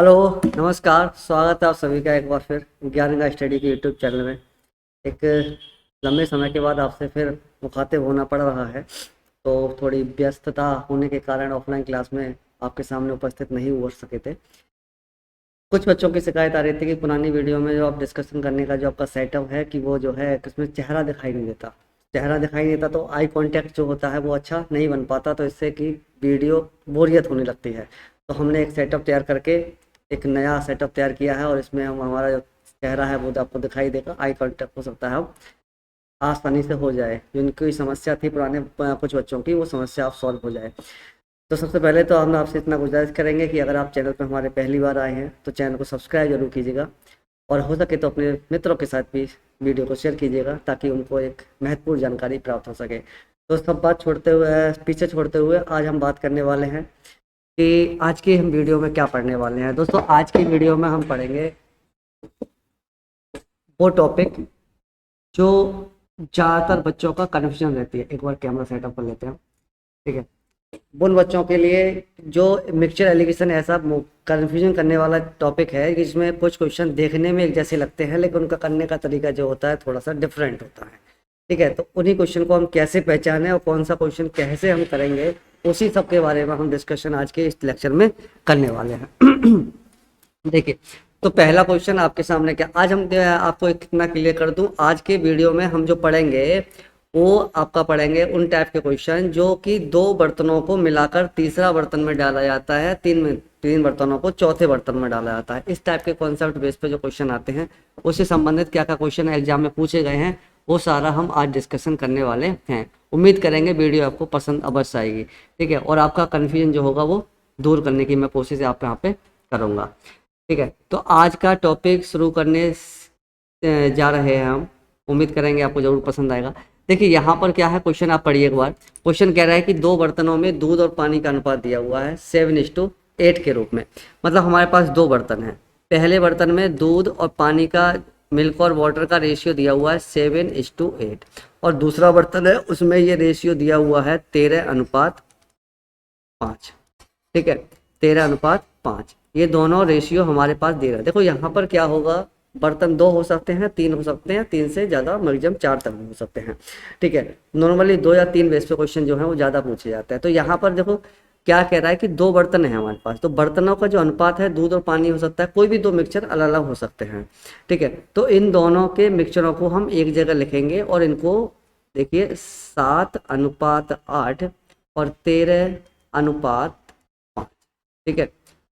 Hello, नमस्कार। स्वागत है आप सभी का एक बार फिर ज्ञान स्टडी के यूट्यूब चैनल में। एक लंबे समय के बाद आपसे फिर मुखातिब होना पड़ रहा है, तो थोड़ी व्यस्तता होने के कारण ऑफलाइन क्लास में आपके सामने उपस्थित नहीं हो सके थे। कुछ बच्चों की शिकायत आ रही थी कि पुरानी वीडियो में जो आप डिस्कशन करने का जो आपका सेटअप है कि वो जो है उसमें चेहरा दिखाई नहीं देता। चेहरा दिखाई नहीं देता तो आई कांटेक्ट जो होता है वो अच्छा नहीं बन पाता, तो इससे कि वीडियो बोरियत होने लगती है। तो हमने एक सेटअप तैयार करके एक नया सेटअप तैयार किया है और इसमें हम हमारा जो चेहरा है वो आपको दिखाई देगा, आई कांटेक्ट हो सकता है अब आसानी से हो जाए। जिनकी समस्या थी पुराने कुछ बच्चों की, वो समस्या आप सॉल्व हो जाए। तो सबसे पहले तो हम आपसे इतना गुजारिश करेंगे कि अगर आप चैनल पर हमारे पहली बार आए हैं तो चैनल को सब्सक्राइब जरूर कीजिएगा, और हो सके तो अपने मित्रों के साथ भी वीडियो को शेयर कीजिएगा ताकि उनको एक महत्वपूर्ण जानकारी प्राप्त हो सके। तो सब बात छोड़ते हुए पीछे छोड़ते हुए आज हम बात करने वाले हैं कि आज की हम वीडियो में क्या पढ़ने वाले हैं। दोस्तों, आज की वीडियो में हम पढ़ेंगे वो टॉपिक जो ज़्यादातर बच्चों का कन्फ्यूजन रहती है। एक बार कैमरा सेटअप कर लेते हैं, ठीक है। उन बच्चों के लिए जो मिक्सचर एलिगेशन ऐसा कन्फ्यूजन करने वाला टॉपिक है कि जिसमें कुछ क्वेश्चन देखने में एक जैसे लगते हैं लेकिन उनका करने का तरीका जो होता है थोड़ा सा डिफरेंट होता है, ठीक है। तो उन्हीं क्वेश्चन को हम कैसे पहचानें और कौन सा क्वेश्चन कैसे हम करेंगे, उसी सब के बारे में हम डिस्कशन आज के इस लेक्चर में करने वाले हैं। देखिए, तो पहला क्वेश्चन आपके सामने क्या आज हम आपको इतना क्लियर कर दूं, आज के वीडियो में हम जो पढ़ेंगे वो आपका पढ़ेंगे उन टाइप के क्वेश्चन जो कि दो बर्तनों को मिलाकर तीसरा बर्तन में डाला जाता है, तीन बर्तनों को चौथे बर्तन में डाला जाता है। इस टाइप के कॉन्सेप्ट बेस पे जो क्वेश्चन आते हैं उससे संबंधित क्या क्या क्वेश्चन एग्जाम में पूछे गए हैं वो सारा हम आज डिस्कशन करने वाले हैं। उम्मीद करेंगे वीडियो आपको पसंद अवश्य आएगी, ठीक है। और आपका कन्फ्यूजन जो होगा वो दूर करने की मैं कोशिश आप यहाँ पे करूँगा, ठीक है। तो आज का टॉपिक शुरू करने जा रहे हैं हम। उम्मीद करेंगे आपको जरूर पसंद आएगा। देखिए, यहाँ पर क्या है क्वेश्चन, आप पढ़िए एक बार। क्वेश्चन कह रहा है कि दो बर्तनों में दूध और पानी का अनुपात दिया हुआ है 7:8 के रूप में। मतलब हमारे पास दो बर्तन हैं। पहले बर्तन में दूध और पानी का, मिल्क और वाटर का रेशियो दिया हुआ है 7:8, और दूसरा बर्तन है उसमें ये रेशियो दिया हुआ है 13:5, ठीक है। 13:5 ये दोनों रेशियो हमारे पास दे रहा है। देखो यहाँ पर क्या होगा, बर्तन दो हो सकते हैं, तीन हो सकते हैं, तीन से ज़्यादा मैक्सिमम चार तक भी हो सकते हैं, ठीक है। नॉर्मली दो या तीन बेस पे क्वेश्चन जो है वो ज़्यादा पूछे जाते हैं। तो यहाँ पर देखो क्या कह रहा है कि दो बर्तन है हमारे पास, तो बर्तनों का जो अनुपात है दूध और पानी हो सकता है, कोई भी दो मिक्सचर अलग अलग हो सकते हैं, ठीक है। तो इन दोनों के मिक्सचरों को हम एक जगह लिखेंगे और इनको देखिए 7:8 और 13:5, ठीक है।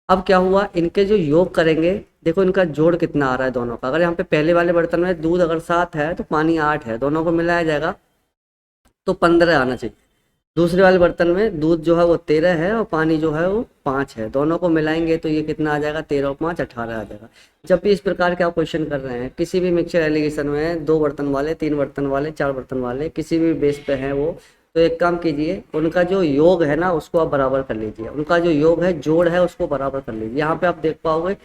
अब क्या हुआ, इनके जो योग करेंगे, देखो इनका जोड़ कितना आ रहा है दोनों का। अगर यहाँ पे पहले वाले बर्तन में दूध अगर 7 है तो पानी 8 है, दोनों को मिलाया जाएगा तो 15 आना चाहिए। दूसरे वाले बर्तन में दूध जो है वो 13 है और पानी जो है वो 5 है, दोनों को मिलाएंगे तो ये कितना आ जाएगा, 13 और 5 18 आ जाएगा। जब भी इस प्रकार के आप क्वेश्चन कर रहे हैं किसी भी मिक्सचर एलिगेशन में, दो बर्तन वाले, तीन बर्तन वाले, चार बर्तन वाले, किसी भी बेस पे हैं वो, तो एक काम कीजिए, उनका जो योग है ना उसको आप बराबर कर लीजिए। उनका जो योग है, जोड़ है, उसको बराबर कर लीजिए। यहाँ पे आप देख पाओगे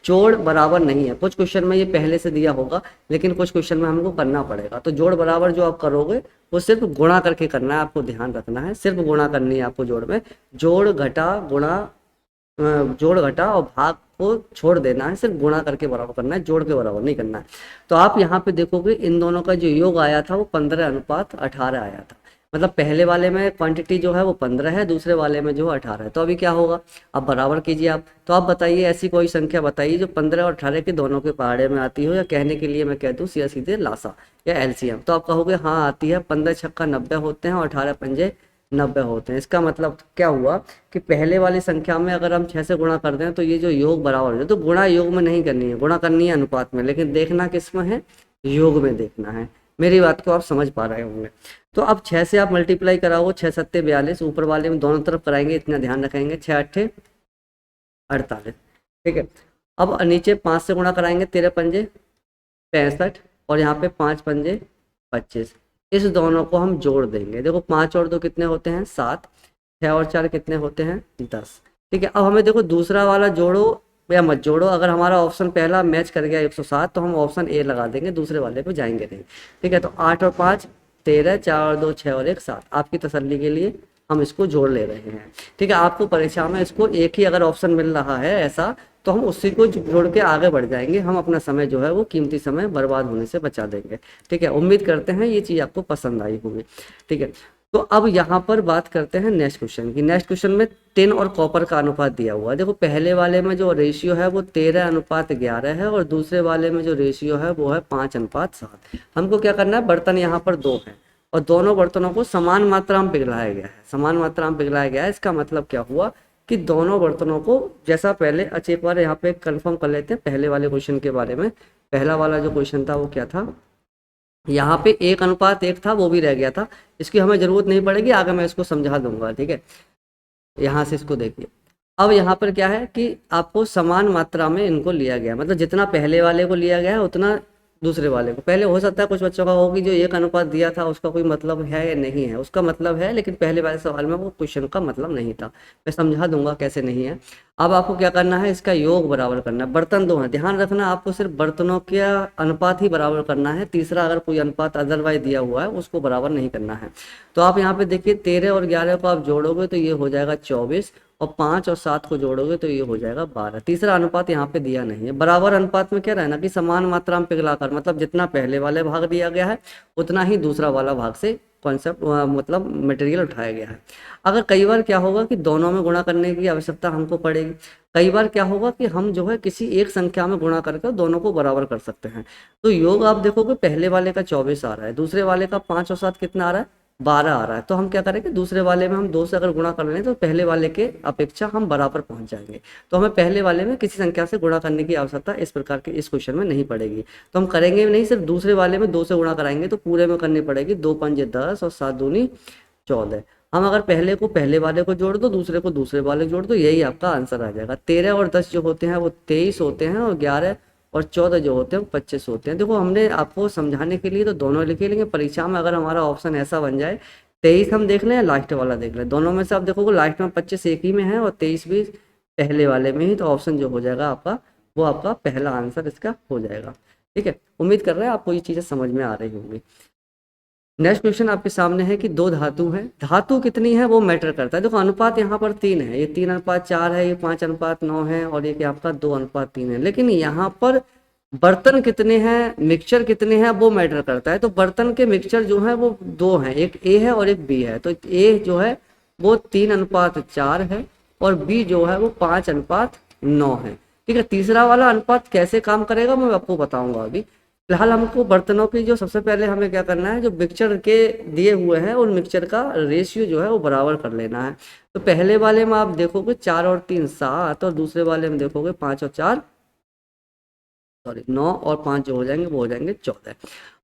जोड़ बराबर नहीं है। कुछ क्वेश्चन में ये पहले से दिया होगा लेकिन कुछ क्वेश्चन में हमको करना पड़ेगा। तो जोड़ बराबर जो आप करोगे वो सिर्फ गुणा करके करना है, आपको ध्यान रखना है, सिर्फ गुणा करनी है आपको। जोड़ में जोड़ घटा गुणा, जोड़ घटा और भाग को छोड़ देना है, सिर्फ गुणा करके बराबर करना है, जोड़ के बराबर नहीं करना है। तो आप यहाँ पे देखोगे इन दोनों का जो योग आया था वो 15:18 आया था। मतलब पहले वाले में क्वांटिटी जो है वो 15 है, दूसरे वाले में जो है 18 है। तो अभी क्या होगा, अब बराबर कीजिए आप। तो आप बताइए ऐसी कोई संख्या बताइए जो 15 और 18 के दोनों के पहाड़े में आती हो, या कहने के लिए मैं कह दूँ सीधा सीधे लासा या एलसीएम। तो आप कहोगे हाँ आती है, 15 छक्का 90 होते हैं और 18 पंजे 90 होते हैं। इसका मतलब क्या हुआ कि पहले वाली संख्या में अगर हम 6 से गुणा कर दें तो ये जो योग बराबर हो जाए। तो गुणा योग में नहीं करनी है, गुणा करनी है अनुपात में, लेकिन देखना किस में है, योग में देखना है। मेरी बात को आप समझ पा रहे होंगे। तो अब 6 से आप मल्टीप्लाई कराओ, 6 सत्ते 42, ऊपर वाले में दोनों तरफ कराएंगे, इतना ध्यान रखेंगे, 6 अट्ठे 48, ठीक है। अब नीचे 5 से गुणा कराएंगे, 13 पंजे 65 और यहाँ पे 5 पंजे 25। इस दोनों को हम जोड़ देंगे। देखो 5 और 2 कितने होते हैं 7, 6 और 4 कितने होते हैं 10, ठीक है। अब हमें देखो दूसरा वाला जोड़ो या मत जोड़ो, अगर हमारा ऑप्शन पहला मैच कर गया 107 तो हम ऑप्शन ए लगा देंगे, दूसरे वाले पे जाएंगे नहीं, ठीक है। तो 8 और 5 13, 4 और 2 6 और 1 7। आपकी तसल्ली के लिए हम इसको जोड़ ले रहे हैं, ठीक है। आपको परीक्षा में इसको एक ही अगर ऑप्शन मिल रहा है ऐसा तो हम उसी को जोड़ के आगे बढ़ जाएंगे, हम अपना समय जो है वो कीमती समय बर्बाद होने से बचा देंगे। ठीक है, उम्मीद करते हैं ये चीज़ आपको पसंद आई होगी। ठीक है, तो अब यहाँ पर बात करते हैं नेक्स्ट क्वेश्चन की। नेक्स्ट क्वेश्चन में टिन और कॉपर का अनुपात दिया हुआ है। देखो पहले वाले में जो रेशियो है वो 13:11 है और दूसरे वाले में जो रेशियो है वो है 5:7। हमको क्या करना है, बर्तन यहाँ पर दो हैं और दोनों बर्तनों को समान मात्रा में पिघलाया गया है, समान मात्रा में पिघलाया गया है। इसका मतलब क्या हुआ कि दोनों बर्तनों को, जैसा पहले, अच्छा एक बार यहाँ पे कंफर्म कर लेते हैं पहले वाले क्वेश्चन के बारे में। पहला वाला जो क्वेश्चन था वो क्या था, यहाँ पे 1:1 था, वो भी रह गया था, इसकी हमें जरूरत नहीं पड़ेगी, आगे मैं इसको समझा दूंगा। ठीक है, यहाँ से इसको देखिए। अब यहाँ पर क्या है कि आपको समान मात्रा में इनको लिया गया, मतलब जितना पहले वाले को लिया गया है उतना दूसरे वाले को। पहले हो सकता है कुछ बच्चों का हो कि जो 1:1 दिया था उसका कोई मतलब है या नहीं है, उसका मतलब है, लेकिन पहले वाले सवाल में वो क्वेश्चन का मतलब नहीं था। मैं समझा दूंगा कैसे नहीं है। अब आपको क्या करना है, इसका योग बराबर करना है। बर्तन दो हैं, ध्यान रखना आपको सिर्फ बर्तनों का अनुपात ही बराबर करना है, तीसरा अगर कोई अनुपात अदरवाइज दिया हुआ है उसको बराबर नहीं करना है। तो आप यहाँ पे देखिए 13 और 11 को आप जोड़ोगे तो ये हो जाएगा 24 और 5 और 7 को जोड़ोगे तो ये हो जाएगा 12। तीसरा अनुपात यहाँ पे दिया नहीं है। बराबर अनुपात में क्या रहना कि समान मात्रा में पिघलाकर, मतलब जितना पहले वाले भाग दिया गया है उतना ही दूसरा वाला भाग से कॉन्सेप्ट मतलब मटेरियल उठाया गया है। अगर कई बार क्या होगा कि दोनों में गुणा करने की आवश्यकता हमको पड़ेगी, कई बार क्या होगा कि हम जो है किसी एक संख्या में गुणा करके दोनों को बराबर कर सकते हैं। तो योग आप देखोगे पहले वाले का 24 आ रहा है, दूसरे वाले का 5 और 7 कितना आ रहा है, 12 आ रहा है। तो हम क्या करेंगे, दूसरे वाले में हम 2 से अगर गुणा कर लें तो पहले वाले के अपेक्षा हम बराबर पहुंच जाएंगे। तो हमें पहले वाले में किसी संख्या से गुणा करने की आवश्यकता इस प्रकार के इस क्वेश्चन में नहीं पड़ेगी। तो हम करेंगे नहीं, सिर्फ दूसरे वाले में 2 से गुणा कराएंगे तो पूरे में करनी पड़ेगी। 2 पंजे 10 और 7 दूनी 14। हम अगर पहले को पहले वाले को जोड़ दो, दूसरे को दूसरे वाले को जोड़ दो, यही आपका आंसर आ जाएगा। 13 और 10 जो होते हैं वो 23 होते हैं और 11 और 14 जो होते हैं वो 25 होते हैं। देखो हमने आपको समझाने के लिए तो दोनों लिखे, लेकिन परीक्षा में अगर हमारा ऑप्शन ऐसा बन जाए 23 हम देख लें या लास्ट वाला देख लें, दोनों में से आप देखोगे लास्ट में 25 एक ही में है और 23 भी पहले वाले में ही, तो ऑप्शन जो हो जाएगा आपका वो आपका पहला आंसर इसका हो जाएगा। ठीक है, उम्मीद कर रहे हैं आपको ये चीज़ें समझ में आ रही होंगी। नेक्स्ट क्वेश्चन आपके सामने है कि 2 धातु है, धातु कितनी है वो मैटर करता है। देखो अनुपात यहाँ पर 3 है, ये 3:4 है, ये 5:9 है और ये क्या आपका 2:3 है। लेकिन यहाँ पर बर्तन कितने हैं, मिक्सचर कितने हैं वो मैटर करता है। तो बर्तन के मिक्सचर जो है वो 2 हैं, एक ए है और एक बी है। तो ए जो है वो 3:4 है और बी जो है वो 5:9 है। ठीक है, तीसरा वाला अनुपात कैसे काम करेगा मैं आपको बताऊंगा अभी। फिलहाल हमको बर्तनों की जो सबसे पहले हमें क्या करना है, जो मिक्सचर के दिए हुए हैं उन मिक्सचर का रेशियो जो है वो बराबर कर लेना है। तो पहले वाले में आप देखोगे 4 और 3 7 और दूसरे वाले में देखोगे 5 और 4 9 और 5 जो हो जाएंगे वो हो जाएंगे 14।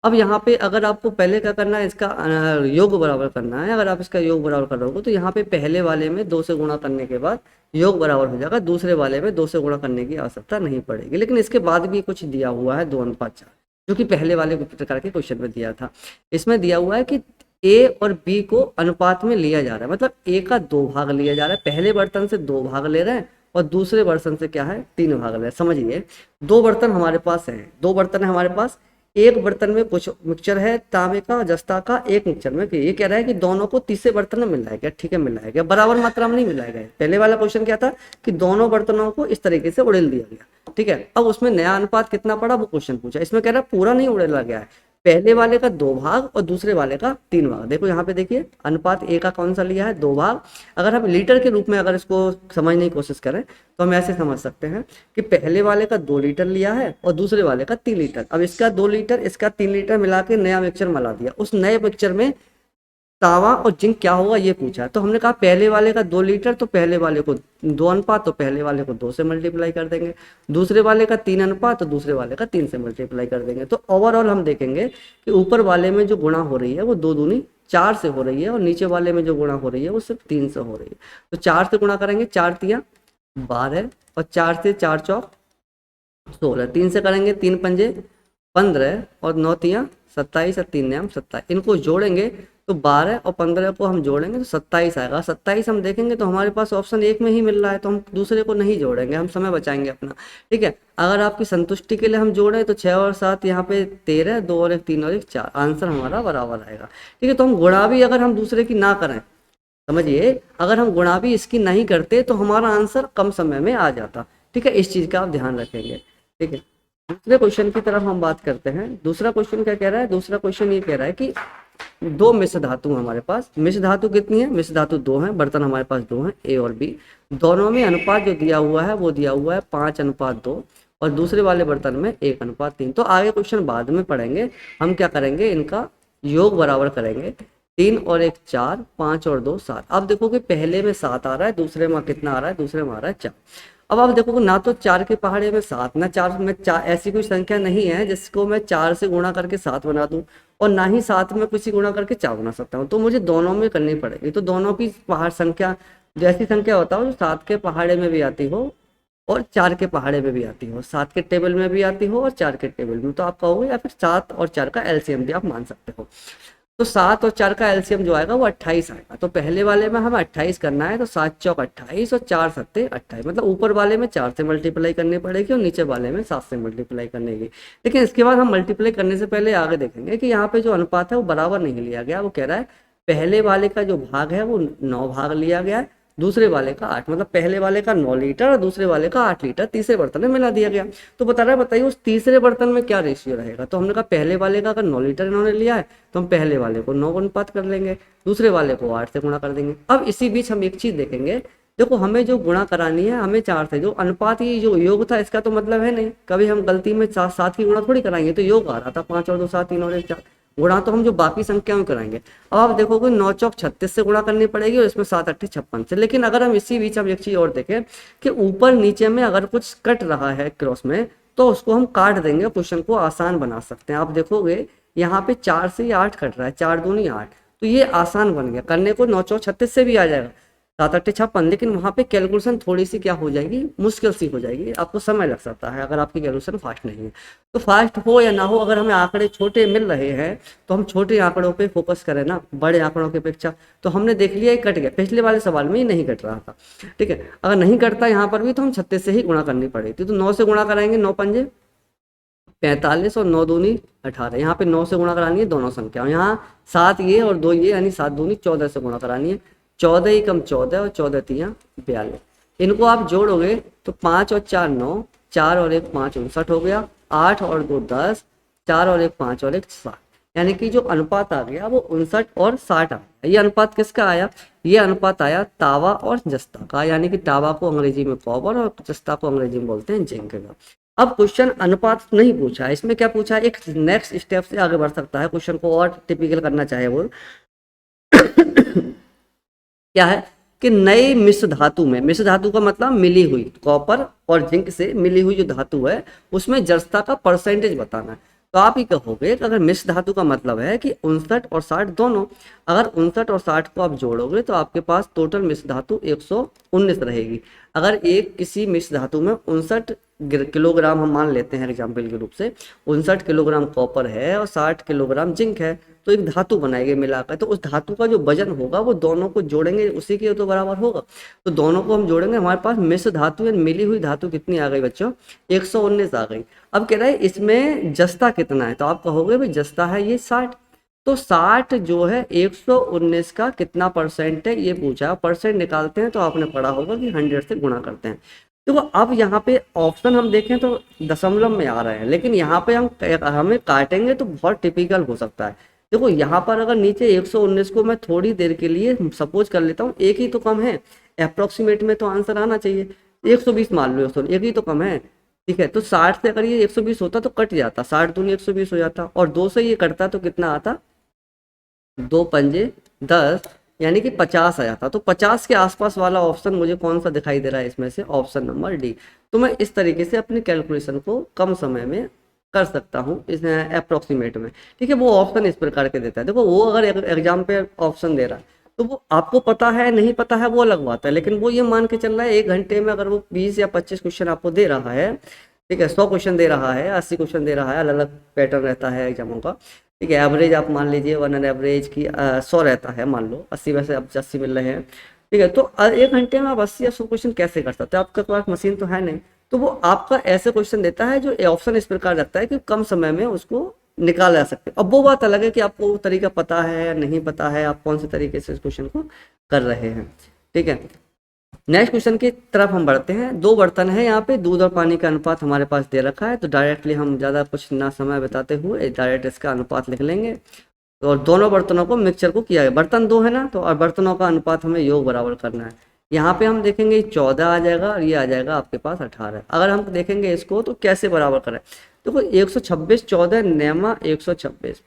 अब यहाँ पे अगर आपको पहले क्या करना है, इसका योग बराबर करना है। अगर आप इसका योग बराबर करोगे तो यहाँ पे पहले वाले में 2 से गुणा करने के बाद योग बराबर हो जाएगा, दूसरे वाले में 2 से गुणा करने की आवश्यकता नहीं पड़ेगी। लेकिन इसके बाद भी कुछ दिया हुआ है 2:4 जो कि पहले वाले प्रकार के क्वेश्चन में दिया था। इसमें दिया हुआ है कि ए और बी को अनुपात में लिया जा रहा है, मतलब ए का 2 भाग लिया जा रहा है। पहले बर्तन से 2 भाग ले रहे हैं और दूसरे बर्तन से क्या है 3 भाग ले रहे हैं। समझिए 2 बर्तन हमारे पास हैं, 2 बर्तन है हमारे पास, एक बर्तन में कुछ मिक्सचर है तांबे का जस्ता का, एक मिक्सचर में, ये कह रहा है कि दोनों को तीसरे बर्तन में मिलाया गया। ठीक है, मिलाया गया, बराबर मात्रा में नहीं मिलाया गया। पहले वाला क्वेश्चन क्या था कि दोनों बर्तनों को इस तरीके से उड़ेल दिया गया। ठीक है, अब उसमें नया अनुपात कितना पड़ा वो क्वेश्चन पूछा। इसमें कह रहा है पूरा नहीं उड़ेला गया है, पहले वाले का 2 भाग और दूसरे वाले का 3 भाग। देखो यहाँ पे देखिए अनुपात ए का कौन सा लिया है 2 भाग। अगर हम लीटर के रूप में अगर इसको समझने की कोशिश करें तो हम ऐसे समझ सकते हैं कि पहले वाले का 2 लीटर लिया है और दूसरे वाले का 3 लीटर। अब इसका 2 लीटर इसका 3 लीटर मिला के नया मिक्सचर मिला दिया। उस नए मिक्सचर में तांबा और जिंक क्या होगा ये पूछा। तो हमने कहा पहले वाले का 2 लीटर तो पहले वाले को 2 अनुपात, तो पहले वाले को 2 से मल्टीप्लाई कर देंगे। दूसरे वाले का 3 अनुपात तो दूसरे वाले का 3 से मल्टीप्लाई कर देंगे। तो ओवरऑल हम देखेंगे कि ऊपर वाले में जो गुणा हो रही है वो 2 दूनी 4 से हो रही है और नीचे वाले में जो गुणा हो रही है वो सिर्फ 3 से हो रही है। तो 4 से गुणा करेंगे, 4 तिया 12 और 4 से 4 चौक 16, 3 से करेंगे 3 पंजे 15 और 9 तिया 27 और 3 9 27। इनको जोड़ेंगे तो 12 और 15 को हम जोड़ेंगे तो 27 आएगा। 27 हम देखेंगे तो हमारे पास ऑप्शन 1 में ही मिल रहा है, तो हम दूसरे को नहीं जोड़ेंगे, हम समय बचाएंगे अपना। ठीक है, अगर आपकी संतुष्टि के लिए हम जोड़ें तो 6 और 7 यहाँ पे 13, 2 और 1 3 और 1 4, आंसर हमारा बराबर आएगा। ठीक है, तो हम गुणा भी अगर हम दूसरे की ना करें, समझिए अगर हम गुणा भी इसकी नहीं करते तो हमारा आंसर कम समय में आ जाता। ठीक है, इस चीज़ का आप ध्यान रखेंगे। ठीक है, दूसरे क्वेश्चन की तरफ हम बात करते हैं। दूसरा क्वेश्चन क्या कह रहा है? दूसरा क्वेश्चन ये कह रहा है कि दो मिश्र धातु हैं हमारे पास। मिश्र धातु कितनी है? मिश्र धातु दो हैं, बर्तन हमारे पास दो हैं, ए और बी। दोनों में अनुपात जो दिया हुआ है वो दिया हुआ है 5:2 और दूसरे वाले बर्तन में 1:3। तो आगे क्वेश्चन बाद में पढ़ेंगे, हम क्या करेंगे, इनका योग बराबर करेंगे। 3 और 1 4, 5 और 2 7। अब देखो कि पहले में 7 आ रहा है, दूसरे में कितना आ रहा है? दूसरे में आ रहा है 4। अब आप देखो ना तो 4 के पहाड़े में 7, ना 4 में 4, ऐसी कोई संख्या नहीं है जिसको मैं 4 से गुणा करके 7 बना दूं, और ना ही 7 में किसी गुणा करके 4 बना सकता हूँ। तो मुझे दोनों में करनी पड़ेगी। तो दोनों की पहाड़ संख्या, जो ऐसी संख्या होता हो जो 7 के पहाड़े में भी आती हो और 4 के पहाड़े में भी आती हो, 7 के टेबल में भी आती हो और 4 के टेबल में, तो आप कहोगे, या फिर 7 और 4 का एलसीएम भी आप मान सकते हो। तो 7 और 4 का एलसीएम जो आएगा वो 28 आएगा। तो पहले वाले में हमें 28 करना है, तो 7 चौक 28 और 4 सत्ते 28, मतलब ऊपर वाले में 4 से मल्टीप्लाई करनी पड़ेगी और नीचे वाले में 7 से मल्टीप्लाई करने की। लेकिन इसके बाद हम मल्टीप्लाई करने से पहले आगे देखेंगे कि यहाँ पे जो अनुपात है वो बराबर नहीं लिया गया। वो कह रहा है पहले वाले का जो भाग है वो 9 भाग लिया गया है, दूसरे वाले का 8, मतलब पहले वाले का 9 लीटर और दूसरे वाले का 8 लीटर तीसरे बर्तन में मिला दिया गया। तो बता रहा है, बताइए उस तीसरे बर्तन में क्या रेशियो रहेगा। तो हमने कहा पहले वाले का अगर 9 लीटर इन्होंने लिया है तो हम पहले वाले को 9 अनुपात कर लेंगे, दूसरे वाले को 8 से गुणा कर देंगे। अब इसी बीच हम एक चीज देखेंगे, देखो हमें जो गुणा करानी है हमें 4 से, जो अनुपात ये जो योग था इसका तो मतलब है नहीं, कभी हम गलती में 7 की गुणा थोड़ी कराएंगे। तो योग आ रहा था 5 और 2 7, 3 और 1 4, गुणा तो हम जो बाकी संख्या में कराएंगे। अब आप देखोगे 9 चौक 36 से गुणा करनी पड़ेगी और इसमें 7 8 56 से। लेकिन अगर हम इसी बीच हम एक चीज और देखें कि ऊपर नीचे में अगर कुछ कट रहा है क्रॉस में, तो उसको हम काट देंगे, क्वेश्चन को आसान बना सकते हैं। आप देखोगे यहाँ पे 4 से 8 कट रहा है, 4 दूनी 8, तो ये आसान बन गया करने को। 9 चौक 36 से भी आ जाएगा, 7 8 56, लेकिन वहां पे कैलकुलेशन थोड़ी सी क्या हो जाएगी, मुश्किल सी हो जाएगी, आपको समय लग सकता है अगर आपकी कैलकुलेशन फास्ट नहीं है। तो फास्ट हो या ना हो, अगर हमें आंकड़े छोटे मिल रहे हैं तो हम छोटे आंकड़ों पे फोकस करें ना, बड़े आंकड़ों की अपेक्षा। तो हमने देख लिया ये कट गया, पिछले वाले सवाल में ही नहीं कट रहा था। ठीक है, अगर नहीं कटता यहाँ पर भी तो हम 36 से ही गुणा करनी पड़ेगी। तो 9 से गुणा कराएंगे, 9 पंजे 45 और 9 दूनी 18। यहाँ पे 9 से गुणा करानी है दोनों संख्या, यहाँ 7 ये और 2 ये, यानी 7 दूनी 14 से गुणा करानी है। 14 ही कम 14 और 14 तियां 42। इनको आप जोड़ोगे तो 5 और 4 9, 4 और 1 5 59 हो गया, 8 और 2 10, 4 और 1 5 और 1 7, यानी कि जो अनुपात आ गया वो 59 और 60 आ गया। ये अनुपात किसका आया? ये अनुपात आया तावा और जस्ता का, यानी कि तावा को अंग्रेजी में कॉपर और जस्ता को अंग्रेजी में बोलते हैं जिंक का। अब क्वेश्चन अनुपात नहीं पूछा है, इसमें क्या पूछा है, एक नेक्स्ट स्टेप से आगे बढ़ सकता है, क्वेश्चन को और टिपिकल करना चाहे वो क्या है कि नई मिश्र धातु में, मिश्र धातु का मतलब मिली हुई, कॉपर और जिंक से मिली हुई जो धातु है उसमें जड़ता का परसेंटेज बताना है। तो आप ही कहोगे कि अगर मिश्र धातु का मतलब है कि 59 और 60 दोनों, अगर 59 और 60 को आप जोड़ोगे तो आपके पास टोटल मिश्र धातु 119 रहेगी। अगर एक किसी मिश्र धातु में 59 किलोग्राम हम मान लेते हैं एग्जाम्पल के रूप से, 59 किलोग्राम कॉपर है और 60 किलोग्राम जिंक है, तो एक धातु बनाएगी मिलाकर। तो उस धातु का जो वजन होगा वो दोनों को जोड़ेंगे, उसी के तो बराबर होगा। तो दोनों को हम जोड़ेंगे, हमारे पास मिश्र धातु या मिली हुई धातु कितनी आ गई बच्चों? 119 आ गई। अब कह रहा है इसमें जस्ता कितना है, तो आप कहोगे भाई जस्ता है ये 60। तो 60 जो है 119 का कितना परसेंट है ये पूछा, परसेंट निकालते हैं तो आपने पढ़ा होगा कि 100 से गुणा करते हैं। देखो अब यहाँ पे ऑप्शन हम देखें तो दशमलव में आ रहे हैं, लेकिन यहाँ पे हम हमें काटेंगे तो बहुत टिपिकल हो सकता है। देखो यहाँ पर अगर नीचे 119 को मैं थोड़ी देर के लिए सपोज कर लेता हूँ, एक ही तो कम है, अप्रोक्सीमेट में तो आंसर आना चाहिए। 120 मान लो, 119 एक ही तो कम है। ठीक है, तो 60 से अगर ये 120 होता तो कट जाता, 60 दूनी 120 हो जाता, और 2 से ये कटता तो कितना आता, 2 पंजे 10, यानी कि 50 आ जाता। तो 50 के आसपास वाला ऑप्शन मुझे कौन सा दिखाई दे रहा है इसमें से? Option number D. तो मैं इस तरीके से अपनी कैलकुलेशन को कम समय में कर सकता हूँ इस अप्रोक्सीमेट में। ठीक है, वो ऑप्शन इस प्रकार के देता है। देखो वो अगर एग्जाम पे ऑप्शन दे रहा है तो वो आपको पता है नहीं पता है वो अलग बात है, लेकिन वो ये मान के चल रहा है 1 घंटे में अगर वो 20 या 25 क्वेश्चन आपको दे रहा है, ठीक है, 100 क्वेश्चन दे रहा है, 80 क्वेश्चन दे रहा है, अलग अलग पैटर्न रहता है एग्जामों का। ठीक है, एवरेज आप मान लीजिए 1 एवरेज की 100 रहता है, मान लो 80 वैसे अब 80 मिल रहे हैं। ठीक है, तो 1 घंटे में आप 80 या 100 क्वेश्चन कैसे कर सकते हैं? आपके पास मशीन तो है नहीं। तो वो आपका ऐसे क्वेश्चन देता है जो ऑप्शन इस प्रकार रखता है कि कम समय में उसको निकाल जा सकते। अब वो बात अलग है कि आपको वो तरीका पता है या नहीं पता है, आप कौन से तरीके से इस क्वेश्चन को कर रहे हैं। ठीक है, नेक्स्ट क्वेश्चन की तरफ हम बढ़ते हैं। दो बर्तन है, यहाँ पे दूध और पानी का अनुपात हमारे पास दे रखा है, तो डायरेक्टली हम ज़्यादा कुछ ना समय बिताते हुए डायरेक्ट इसका अनुपात लिख लेंगे। और दोनों बर्तनों को मिक्सचर को किया है, बर्तन दो है ना, तो और बर्तनों का अनुपात हमें योग बराबर करना है। यहाँ पे हम देखेंगे 14 आ जाएगा और ये आ जाएगा आपके पास 18। अगर हम देखेंगे इसको तो कैसे बराबर करें, देखो 126 14 नेमा 126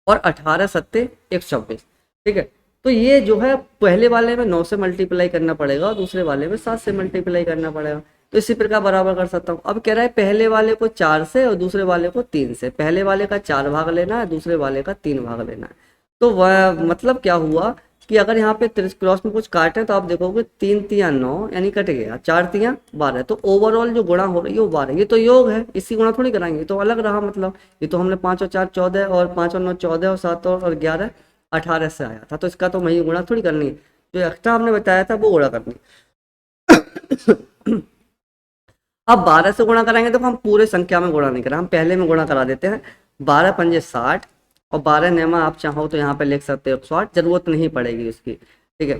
और 18 सत्ते 126, ठीक है। तो ये जो है पहले वाले में 9 से मल्टीप्लाई करना पड़ेगा और दूसरे वाले में 7 से मल्टीप्लाई करना पड़ेगा। तो इसी प्रकार बराबर कर सकता हूँ। अब कह रहा है पहले वाले को 4 से और दूसरे वाले को 3 से, पहले वाले का 4 भाग लेना है, दूसरे वाले का 3 भाग लेना है। तो वह मतलब क्या हुआ कि अगर यहाँ पे क्रॉस में कुछ काटे तो आप देखोगे 3 तिया 9 यानी कट गया, 4 तिया 12, तो ओवरऑल जो गुणा हो रही है वो 12। ये तो योग है, इसी गुणा थोड़ी कराएंगे, ये तो अलग रहा। मतलब ये तो हमने 5 और 4 14 और 5 और 9 14 और 7 और 11 18 से आया था, तो इसका तो वही गुणा थोड़ी करनी है, जो एक्स्ट्रा हमने बताया था वो गुणा करनी। अब 12 से गुणा कराएंगे तो हम पूरे संख्या में गुणा नहीं करें, हम पहले में गुणा करा देते हैं। 12 पंजे 60 और 12 नेमा आप चाहो तो यहाँ पे लिख सकते हो 108, जरूरत नहीं पड़ेगी उसकी, ठीक है।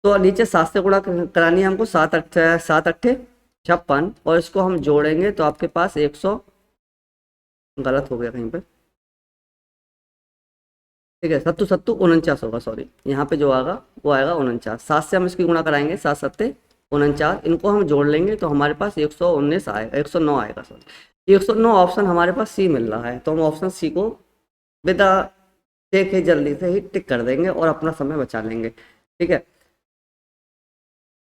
तो नीचे 7 से गुणा करानी है हमको, 7 अट्ठे 56 और इसको हम जोड़ेंगे तो आपके पास 100, गलत हो गया कहीं पे, ठीक है, सत्तू सत्तू 49 होगा, सॉरी, यहाँ पे जो आएगा वो आएगा 49। 7 से हम इसकी गुणा कराएंगे, 7 सत्ते 49, इनको हम जोड़ लेंगे तो हमारे पास 119 आएगा, 109 आएगा, सॉरी 109 ऑप्शन हमारे पास सी मिल रहा है। तो हम ऑप्शन सी को बिना देखे जल्दी से ही टिक कर देंगे और अपना समय बचा लेंगे, ठीक है।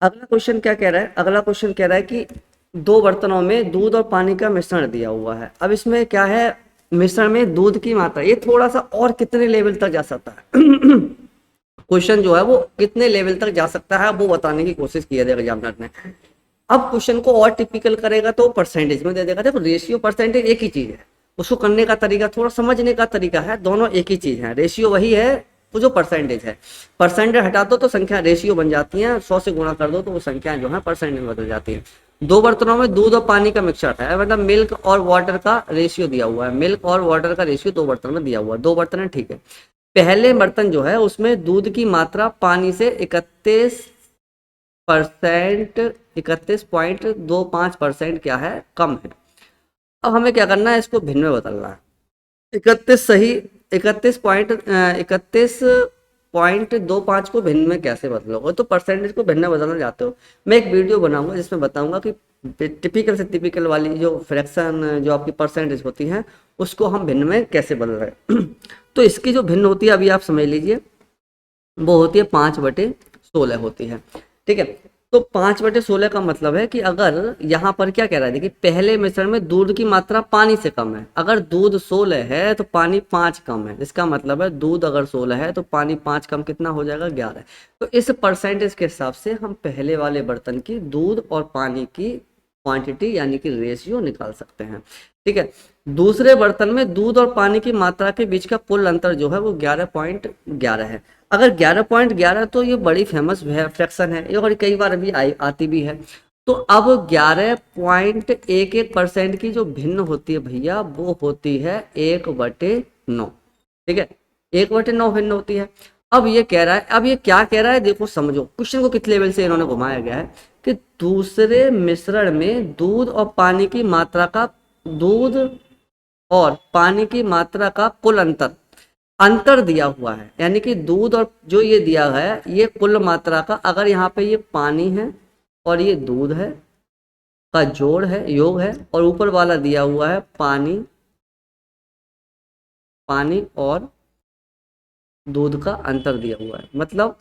अगला क्वेश्चन क्या कह रहा है, अगला क्वेश्चन कह रहा है कि दो बर्तनों में दूध और पानी का मिश्रण दिया हुआ है। अब इसमें क्या है, मिश्रण में दूध की मात्रा, ये थोड़ा सा और कितने लेवल तक जा सकता है क्वेश्चन जो है वो कितने लेवल तक जा सकता है वो बताने की कोशिश की है एग्जामिनर ने। अब क्वेश्चन को और टिपिकल करेगा तो परसेंटेज में दे देगा। देखो रेशियो परसेंटेज एक ही चीज है, उसको करने का तरीका थोड़ा समझने का तरीका है, दोनों एक ही चीज है। रेशियो वही है, वो जो परसेंटेज है, परसेंटेज हटा दो तो संख्या रेशियो बन जाती है, 100 से गुणा कर दो तो वो संख्या जो है परसेंटेज में बदल जाती है। दो बर्तनों में दूध और पानी का मिक्सचर है, मतलब मिल्क और वाटर का रेशियो दिया हुआ है, मिल्क और वाटर का रेशियो दो बर्तन में दिया हुआ है, दो बर्तन है, ठीक है। पहले बर्तन जो है उसमें दूध की मात्रा पानी से 31%, 31.25% क्या है, कम है। अब हमें क्या करना है, इसको भिन्न में बदलना है। 31 सही, 31.25 को भिन्न में कैसे बदलोगे, तो परसेंटेज को भिन्न में बदलना चाहते हो, मैं एक वीडियो बनाऊंगा जिसमें बताऊंगा कि टिपिकल से टिपिकल वाली जो फ्रैक्शन जो आपकी परसेंटेज होती है उसको हम भिन्न में कैसे बदल रहे हैं तो इसकी जो भिन्न होती है अभी आप समझ लीजिए, वो होती है 5/16 होती है, ठीक है। तो 5/16 का मतलब है कि अगर यहाँ पर क्या कह रहा है, देखिए पहले मिश्रण में दूध की मात्रा पानी से कम है, अगर दूध 16 है तो पानी 5 कम है, इसका मतलब है दूध अगर 16 है तो पानी 5 कम कितना हो जाएगा, 11। तो इस परसेंटेज के हिसाब से हम पहले वाले बर्तन की दूध और पानी की क्वांटिटी यानी कि रेशियो निकाल सकते हैं, ठीक है। दूसरे बर्तन में दूध और पानी की मात्रा के बीच का कुल अंतर जो है वो 11.11 है। अगर 11.11 तो ये बड़ी फेमस फ्रैक्शन है, ये और कई बार अभी आती भी है। तो अब 11.11% की जो भिन्न होती है भैया वो होती है 1/9, ठीक है, 1/9 भिन्न होती है। अब ये कह रहा है, अब ये क्या कह रहा है देखो समझो, क्वेश्चन को किस लेवल से इन्होंने घुमाया गया है कि दूसरे मिश्रण में दूध और पानी की मात्रा का, दूध और पानी की मात्रा का कुल अंतर, अंतर दिया हुआ है, यानी कि दूध और जो ये दिया है ये कुल मात्रा का, अगर यहाँ पे ये पानी है और ये दूध है का जोड़ है, योग है, और ऊपर वाला दिया हुआ है पानी, पानी और दूध का अंतर दिया हुआ है। मतलब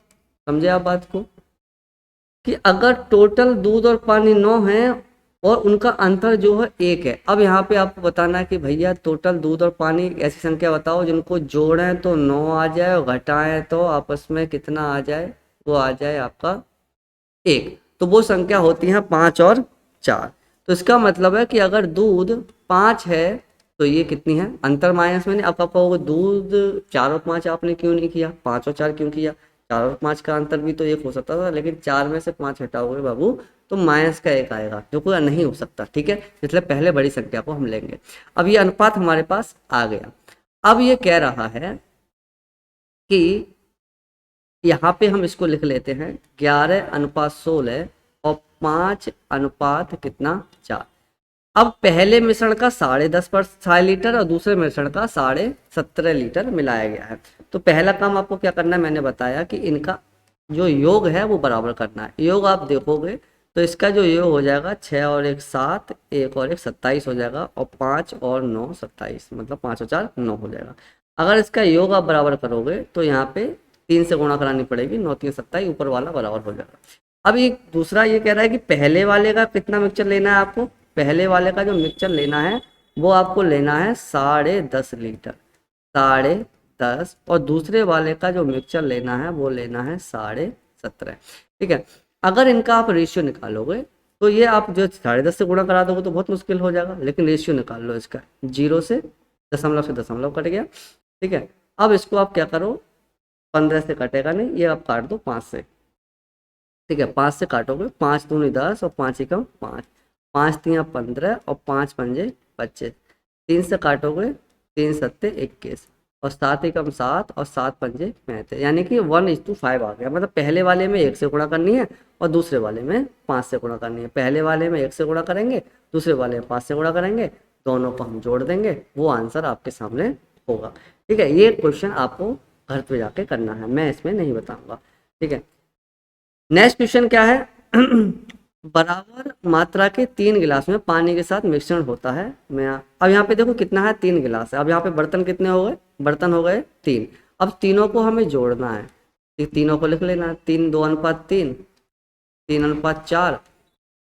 समझे आप बात को, कि अगर टोटल दूध और पानी 9 है और उनका अंतर जो है 1 है। अब यहाँ पे आपको बताना है कि भैया टोटल दूध और पानी ऐसी संख्या बताओ जिनको जोड़ें तो 9 आ जाए और घटाएं तो आपस में कितना आ जाए, वो आ जाए आपका 1। तो वो संख्या होती है 5 और 4। तो इसका मतलब है कि अगर दूध 5 है तो ये कितनी है, अंतर माइनस में, अब आप कहोगे दूध 4 और 5 आपने क्यों नहीं किया, 5 और 4 क्यों किया, 4 और 5 का अंतर भी तो 1 हो सकता था, लेकिन 4 में से 5 हटाओगे बाबू तो माइनस का 1 आएगा, जो कोई नहीं हो सकता, ठीक है, इसलिए पहले बड़ी संख्या को हम लेंगे। अब ये अनुपात हमारे पास आ गया। अब ये कह रहा है कि यहाँ पे हम इसको लिख लेते हैं 11:16 और 5 कितना 4। अब पहले मिश्रण का 10.5 लीटर और दूसरे मिश्रण का 17.5 लीटर मिलाया गया है। तो पहला काम आपको क्या करना है, मैंने बताया कि इनका जो योग है वो बराबर करना है। योग आप देखोगे तो इसका जो योग हो जाएगा 6 और 1 7, 1 और 1 27 हो जाएगा, और 5 और 9 27, मतलब 5 और 4 9 हो जाएगा। अगर इसका योग आप बराबर करोगे तो यहाँ पे 3 से गुणा करानी पड़ेगी, 9 3 27, ऊपर वाला बराबर हो जाएगा। अब ये दूसरा ये कह रहा है कि पहले वाले का कितना मिक्सचर लेना है आपको। पहले वाले का जो मिक्सचर लेना है वो आपको लेना है 10.5 लीटर, 10.5, और दूसरे वाले का जो मिक्सचर लेना है वो लेना है 17.5। ठीक है, अगर इनका आप रेशियो निकालोगे तो ये आप जो 10.5 से गुणा करा दोगे तो बहुत मुश्किल हो जाएगा, लेकिन रेशियो निकाल लो इसका, 0 से दशमलव कट गया। ठीक है, अब इसको आप क्या करो, 15 से कटेगा नहीं, ये आप काट दो 5 से। ठीक है, 5 से काटोगे, 5 दूनी 10 और 5 एकम 5, 5 3 15 और 5 पंजे 25। 3 से काटोगे, 3 सत्ते 21 और 7 एकम 7 और 7 पंजे 35, यानी कि 1:5 आ गया। मतलब पहले वाले में 1 से गुणा करनी है और दूसरे वाले में 5 से गुणा करनी है। पहले वाले में 1 से गुणा करेंगे, दूसरे वाले में 5 से गुणा करेंगे, दोनों को हम जोड़ देंगे, वो आंसर आपके सामने होगा। ठीक है, ये क्वेश्चन आपको घर पे जाके करना है, मैं इसमें नहीं बताऊंगा। ठीक है, नेक्स्ट क्वेश्चन क्या है बराबर मात्रा के 3 गिलास में पानी के साथ मिश्रण होता है। मैं अब यहाँ पे देखो कितना है, 3 गिलास है। अब यहाँ पे बर्तन कितने हो गए, बर्तन हो गए 3। अब तीनों को हमें जोड़ना है, तीनों को लिख लेना, 3 2 अनुपात 3, 3 अनुपात 4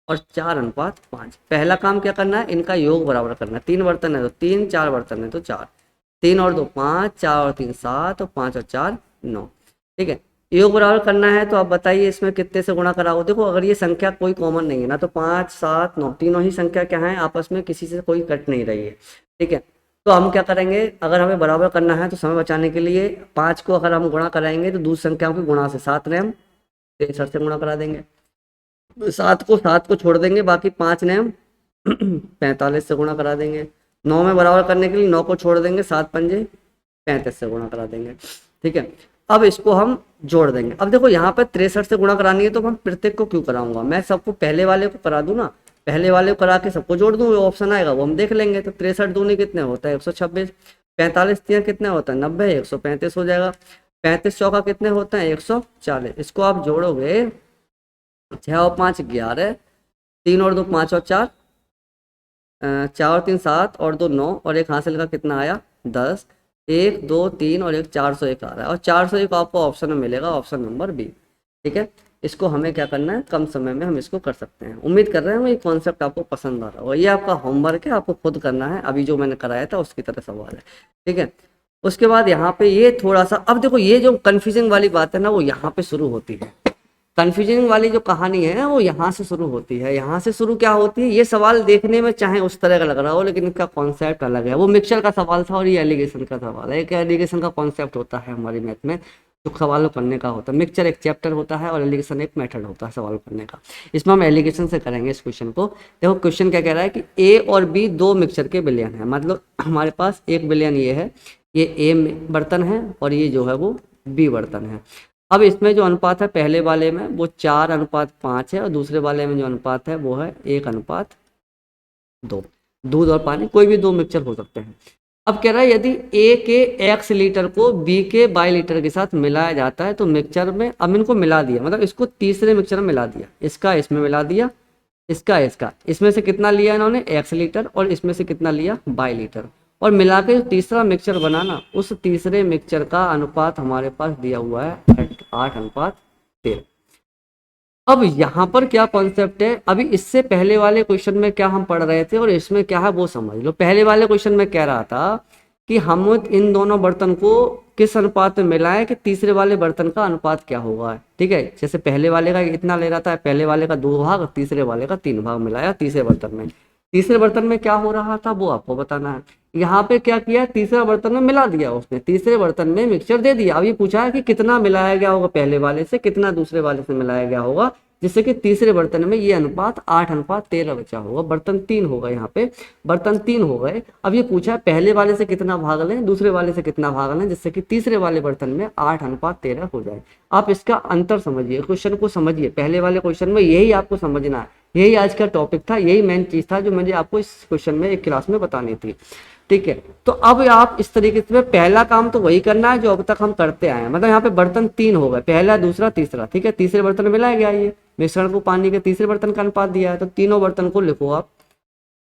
और 4 अनुपात 5। पहला काम क्या करना है, इनका योग बराबर करना है। 3 बर्तन है तो 3, 4 बर्तन है तो 4, 3 और 2 5, 4 और 3 7 और 5 और 4 9। ठीक है, योग बराबर करना है तो आप बताइए इसमें कितने से गुणा कराओ। देखो अगर ये संख्या कोई कॉमन नहीं है ना, तो 5 7 9 तीनों ही संख्या क्या है आपस में, किसी से कोई कट नहीं रही है। ठीक है, तो हम क्या करेंगे, अगर हमें बराबर करना है तो समय बचाने के लिए 5 को अगर हम गुणा कराएंगे तो दूसरी संख्याओं के गुणा से 7 ने हम 63 से गुणा करा देंगे, 7 को छोड़ देंगे, बाकी 5 ने हम 45 से गुणा करा देंगे। 9 में बराबर करने के लिए 9 को छोड़ देंगे, 7 पंजे 35 से गुणा करा देंगे। ठीक है, अब इसको हम जोड़ देंगे। अब देखो यहाँ पर 63 से गुणा करानी है तो हम प्रत्येक को क्यों कराऊंगा, मैं सबको पहले वाले को करा दूं ना, पहले वाले को करा के सबको जोड़ दूं, वो ऑप्शन आएगा वो हम देख लेंगे। तो 63 दूनी कितने होता है 126, 45 3 कितने होता है 90, 135 हो जाएगा। 35 चौका कितने होते हैं 140। इसको आप जोड़ोगे, 6 और 5 11, 3 और 2 5 और 4, 4 और 3 7 और 2 9 और एक हासिल का कितना आया 10, 1 2 3 और एक 401 आ रहा है, और 401 आपको ऑप्शन में मिलेगा, ऑप्शन नंबर बी। ठीक है, इसको हमें क्या करना है, कम समय में हम इसको कर सकते हैं। उम्मीद कर रहे हैं ये कॉन्सेप्ट आपको पसंद आ रहा होगा। ये आपका होमवर्क है, आपको खुद करना है, अभी जो मैंने कराया था उसकी तरह सवाल है। ठीक है, उसके बाद यहाँ पे ये थोड़ा सा, अब देखो ये जो कन्फ्यूजिंग वाली बात है ना वो यहाँ पे शुरू होती है। कन्फ्यूजन वाली जो कहानी है वो यहाँ से शुरू होती है। यहाँ से शुरू क्या होती है, ये सवाल देखने में चाहे उस तरह का लग रहा हो लेकिन इसका कॉन्सेप्ट अलग है। वो मिक्सचर का सवाल था और ये एलिगेशन का सवाल है। एक एलिगेशन का कॉन्सेप्ट होता है हमारी मैथ में जो सवाल करने का होता है। मिक्सचर एक चैप्टर होता है और एलिगेशन एक मेथड होता है सवाल करने का। इसमें हम एलिगेशन से करेंगे इस क्वेश्चन को। देखो क्वेश्चन क्या कह रहा है कि ए और बी दो मिक्सचर के विलयन है। मतलब हमारे पास एक विलयन ये है, ये ए बर्तन है और ये जो है वो बी बर्तन है। अब इसमें जो अनुपात है पहले वाले में वो 4:5 है और दूसरे वाले में जो अनुपात है वो है 1:2। दूध और पानी कोई भी दो मिक्सचर हो सकते हैं। अब कह रहा है यदि ए के x लीटर को बी के y लीटर के साथ मिलाया जाता है तो मिक्सचर में, अब इनको मिला दिया मतलब इसको तीसरे मिक्सचर में मिला दिया, इसका इसमें मिला दिया, इसका इसमें से कितना लिया इन्होंने x लीटर और इसमें से कितना लिया y लीटर, और मिला के जो तीसरा मिक्सचर बना ना उस तीसरे मिक्सचर का अनुपात हमारे पास दिया हुआ है 8:13। अब यहाँ पर क्या कॉन्सेप्ट है, अभी इससे पहले वाले क्वेश्चन में क्या हम पढ़ रहे थे और इसमें क्या है वो समझ लो। पहले वाले क्वेश्चन में कह रहा था कि हम इन दोनों बर्तन को किस अनुपात में मिलाएं कि तीसरे वाले बर्तन का अनुपात क्या होगा। ठीक है, जैसे पहले वाले का इतना ले रहा था, पहले वाले का 2 भाग, तीसरे वाले का 3 भाग मिलाया तीसरे बर्तन में। तीसरे बर्तन में क्या हो रहा था वो आपको बताना है। यहाँ पे क्या किया, तीसरा बर्तन में मिला दिया उसने, तीसरे बर्तन में मिक्सचर दे दिया। अब ये पूछा है कि कितना मिलाया गया होगा पहले वाले से, कितना दूसरे वाले से मिलाया गया होगा। जिससे कि तीसरे बर्तन में ये अनुपात 8:13 बचा होगा। बर्तन 3 होगा, यहाँ पे बर्तन 3 हो गए। अब ये पूछा है पहले वाले से कितना भाग लें, दूसरे वाले से कितना भाग लें, जिससे कि तीसरे वाले बर्तन में 8:13 हो जाए। आप इसका अंतर समझिए, क्वेश्चन को समझिए, पहले वाले क्वेश्चन में यही आपको समझना है, यही आज का टॉपिक था, यही मेन चीज था जो मुझे आपको इस क्वेश्चन में एक क्लास में बतानी थी। ठीक है, तो अब आप इस तरीके से पहला काम तो वही करना है जो अब तक हम करते आए हैं। मतलब यहाँ पे बर्तन 3 हो गए, पहला, दूसरा, तीसरा। ठीक है, तीसरे बर्तन में मिलाया गया, ये मिश्रण को पानी के तीसरे बर्तन का अनुपात दिया है, तो तीनों बर्तन को लिखो आप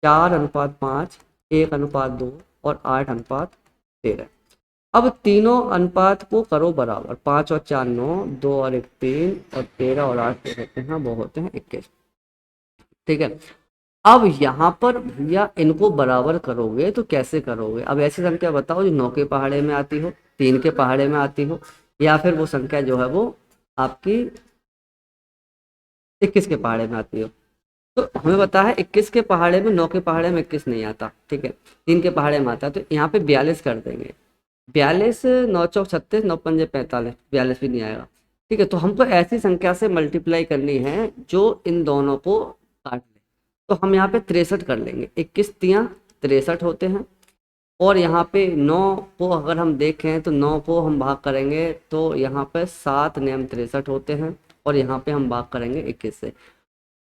4:5, 1:2 और 8:13। अब तीनों अनुपात को करो बराबर, 5 और 4 9, 2 और 1 3 और 13 और 8 होते हैं, वो होते हैं 21। ठीक है, अब यहाँ पर भैया इनको बराबर करोगे तो कैसे करोगे? अब ऐसी संख्या बताओ जो 9 के पहाड़े में आती हो, 3 के पहाड़े में आती हो, या फिर वो संख्या जो है वो आपकी 21 के पहाड़े में आती हो। तो हमें पता है 21 के पहाड़े में, 9 के पहाड़े में 21 नहीं आता। ठीक है, 3 के पहाड़े में आता है, तो यहाँ पे 42 कर देंगे। 42, 9 चौक 36, 9 पंजे 45, 42 भी नहीं आएगा। ठीक है, तो हमको ऐसी संख्या से मल्टीप्लाई करनी है जो इन दोनों को काट ले। तो हम यहाँ पे 63 कर लेंगे, 21 तियाँ 63 होते हैं। और यहाँ पे 9 को अगर हम देखें तो 9 को हम भाग करेंगे तो यहाँ पे 7 नियम 63 होते हैं, और यहाँ पे हम भाग करेंगे 21 से।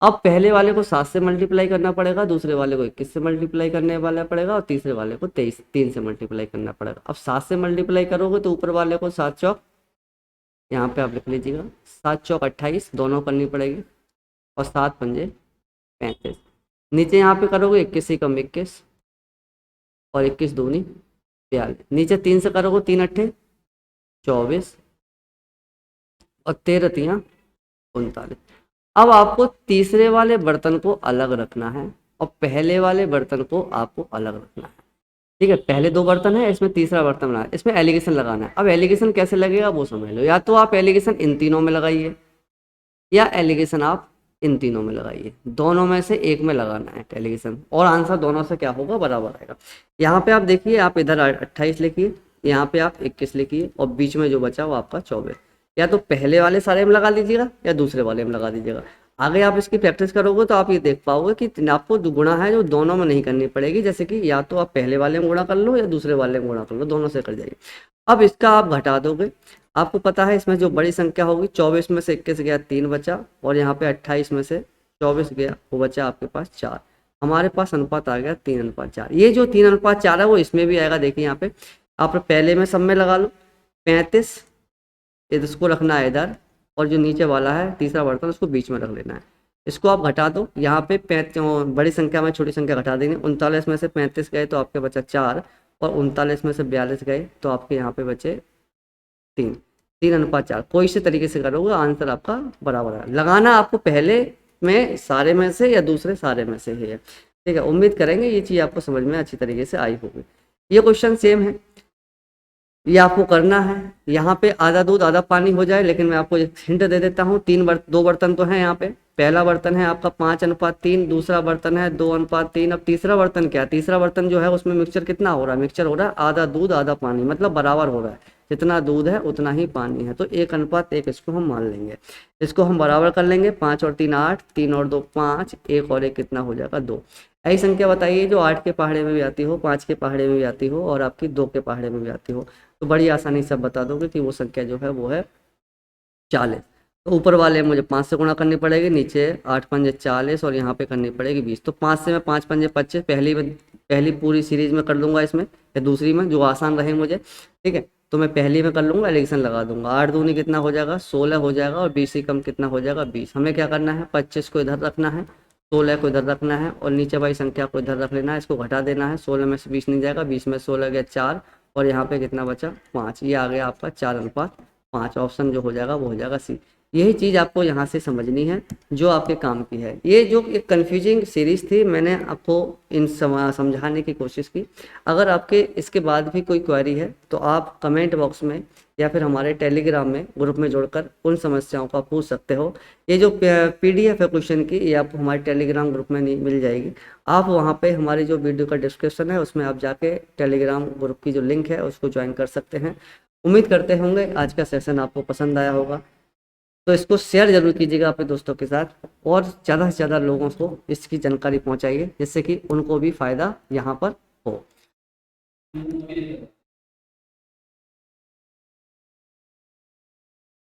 अब पहले वाले को 7 से मल्टीप्लाई करना पड़ेगा, दूसरे वाले को 21 से मल्टीप्लाई करने वाला पड़ेगा, और तीसरे वाले को 3 से मल्टीप्लाई करना पड़ेगा। अब 7 से मल्टीप्लाई करोगे तो ऊपर वाले को 7 चौक, यहाँ पे आप लिख लीजिएगा 7 चौक 28, दोनों करनी पड़ेगी, और 7 पंजे 35। नीचे यहाँ पे करोगे 21 ही कम 21, और 21 दूनी 42। नीचे 3 से करोगे 3 अट्ठे 24, और 13 तियाँ 39। अब आपको तीसरे वाले बर्तन को अलग रखना है, और पहले वाले बर्तन को आपको अलग रखना है। ठीक है, पहले 2 बर्तन है, इसमें तीसरा बर्तन बना है, इसमें एलिगेशन लगाना है। अब एलिगेशन कैसे लगेगा वो समझ लो, या तो आप एलिगेशन इन तीनों में लगाइए, या एलिगेशन आप इन तीनों में लगाइए, दोनों में से एक में लगाना है एलिगेशन, और आंसर दोनों से क्या होगा, बराबर आएगा। यहाँ पे आप देखिए, आप इधर 28 लिखिए, यहाँ पे आप 21 लिखिए, और बीच में जो बचा वो आपका 24। या तो पहले वाले सारे में लगा लीजिएगा, या दूसरे वाले में लगा दीजिएगा। आगे आप इसकी प्रैक्टिस करोगे तो आप ये देख पाओगे कि आपको गुणा है जो दोनों में नहीं करनी पड़ेगी। जैसे कि या तो आप पहले वाले में गुणा कर लो, या दूसरे वाले में गुणा कर लो, दोनों से कर जाइए। अब इसका आप घटा दोगे, आपको पता है इसमें जो बड़ी संख्या होगी, 24 में से 21 गया 3 बचा, और यहाँ पे 28 में से 24 गया, वो बचा आपके पास 4। हमारे पास अनुपात आ गया 3:4। ये जो 3:4 है वो इसमें भी आएगा। देखिए यहाँ पे आप पहले में सब में लगा लो 35, इसको रखना है इधर, और जो नीचे वाला है तीसरा बर्तन उसको बीच में रख लेना है। इसको आप घटा दो, यहाँ पे बड़ी संख्या में छोटी संख्या घटा देंगे। 39 में से 35 गए तो आपके बचा 4, और 39 में से 42 गए तो आपके यहाँ पे बचे 3। 3:4 कोई से तरीके से करोगे आंसर आपका बराबर है। लगाना आपको पहले में सारे में से या दूसरे सारे में से है। ठीक है, उम्मीद करेंगे ये चीज़ आपको समझ में अच्छी तरीके से आई होगी। ये क्वेश्चन सेम है, ये आपको करना है। यहाँ पे आधा दूध आधा पानी हो जाए, लेकिन मैं आपको एक हिंट दे देता हूँ। 2 बर्तन तो हैं यहाँ पे। पहला बर्तन है आपका 5:3, दूसरा बर्तन है 2:3। अब तीसरा बर्तन क्या है? तीसरा बर्तन जो है उसमें मिक्सचर कितना हो रहा है? मिक्सचर हो रहा है आधा दूध आधा पानी, मतलब बराबर हो रहा है। जितना दूध है उतना ही पानी है, तो 1:1 इसको हम मान लेंगे। इसको हम बराबर कर लेंगे। 5 और 3 8, 3 और 2 5, 1 और 1 कितना हो जाएगा 2। ऐसी संख्या बताइए जो 8 के पहाड़े में भी आती हो, 5 के पहाड़े में भी आती हो, और आपकी 2 के पहाड़े में भी आती हो। तो बड़ी आसानी से बता दोगे कि वो संख्या जो है वो है 40। तो ऊपर वाले मुझे 5 से गुणा करनी पड़ेगी, नीचे 8 पंजे 40, और यहाँ पे करनी पड़ेगी 20। तो 5 से मैं 5 पंजे 25 पहली पूरी सीरीज में कर लूँगा इसमें, या दूसरी में जो आसान रहे मुझे। ठीक है, तो मैं पहली में कर लूँगा, एलिगेशन लगा दूंगा। 8 दूनी कितना हो जाएगा 16 हो जाएगा, और 20 से कम कितना हो जाएगा 20। हमें क्या करना है? 25 को इधर रखना है, 16 को इधर रखना है, और नीचे वाली संख्या को इधर रख लेना है। इसको घटा देना है, 16 में से 20 नहीं जाएगा, 20 में 16 गया 4, और यहाँ पे कितना बचा 5। ये आ गया आपका 4:5। ऑप्शन जो हो जाएगा वो हो जाएगा सी। यही चीज़ आपको यहाँ से समझनी है जो आपके काम की है। ये जो एक कन्फ्यूजिंग सीरीज थी, मैंने आपको समझाने की कोशिश की। अगर आपके इसके बाद भी कोई क्वेरी है तो आप कमेंट बॉक्स में या फिर हमारे टेलीग्राम में ग्रुप में जुड़कर उन समस्याओं का पूछ सकते हो। ये जो PDF है क्वेश्चन की, ये आपको हमारे टेलीग्राम ग्रुप में नहीं मिल जाएगी। आप वहाँ पे हमारी जो वीडियो का डिस्क्रिप्शन है उसमें आप जाके टेलीग्राम ग्रुप की जो लिंक है उसको ज्वाइन कर सकते हैं। उम्मीद करते होंगे आज का सेशन आपको पसंद आया होगा। तो इसको शेयर जरूर कीजिएगा अपने दोस्तों के साथ और ज़्यादा से ज़्यादा लोगों को इसकी जानकारी पहुंचाइए जिससे कि उनको भी फ़ायदा यहाँ पर हो।